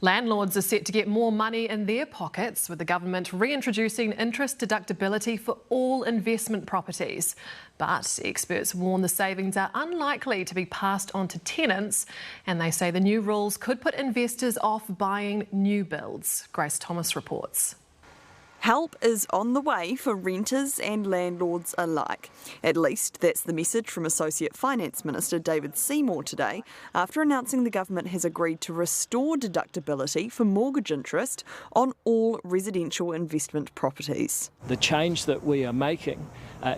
Landlords are set to get more money in their pockets with the government reintroducing interest deductibility for all investment properties. But experts warn the savings are unlikely to be passed on to tenants, and they say the new rules could put investors off buying new builds. Grace Thomas reports. Help is on the way for renters and landlords alike. At least that's the message from Associate Finance Minister David Seymour today, after announcing the government has agreed to restore deductibility for mortgage interest on all residential investment properties. The change that we are making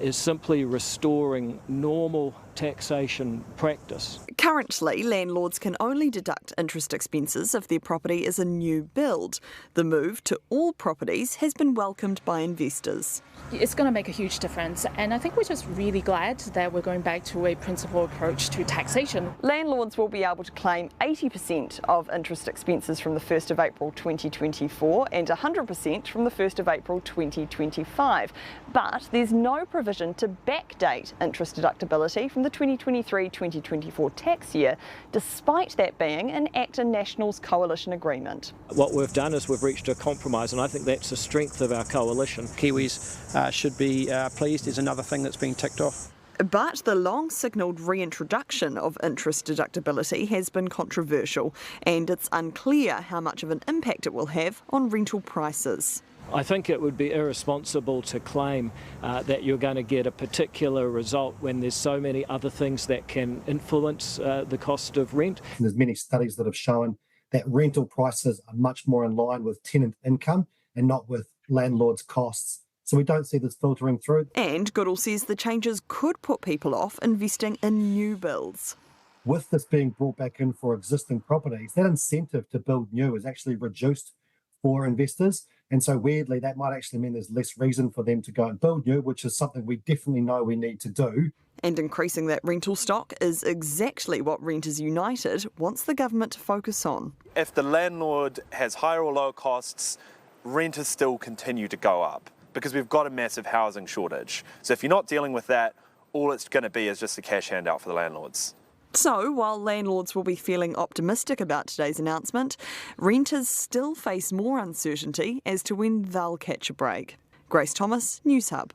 is simply restoring normal taxation practice. Currently, landlords can only deduct interest expenses if their property is a new build. The move to all properties has been welcomed by investors. It's going to make a huge difference, and I think we're just really glad that we're going back to a principled approach to taxation. Landlords will be able to claim 80% of interest expenses from the 1st of April 2024 and 100% from the 1st of April 2025. But there's no provision to backdate interest deductibility from the 2023-2024 tax year, despite that being an ACTA Nationals coalition agreement. What we've done is we've reached a compromise, and I think that's the strength of our coalition. Kiwis should be pleased. There's another thing that's been ticked off. But the long-signalled reintroduction of interest deductibility has been controversial, and it's unclear how much of an impact it will have on rental prices. I think it would be irresponsible to claim that you're going to get a particular result when there's so many other things that can influence the cost of rent. And there's many studies that have shown that rental prices are much more in line with tenant income and not with landlords' costs. So we don't see this filtering through. And Goodall says the changes could put people off investing in new builds. With this being brought back in for existing properties, that incentive to build new is actually reduced for investors. And so weirdly, that might actually mean there's less reason for them to go and build new, which is something we definitely know we need to do. And increasing that rental stock is exactly what Renters United wants the government to focus on. If the landlord has higher or lower costs, renters still continue to go up because we've got a massive housing shortage. So if you're not dealing with that, all it's going to be is just a cash handout for the landlords. So, while landlords will be feeling optimistic about today's announcement, renters still face more uncertainty as to when they'll catch a break. Grace Thomas, Newshub.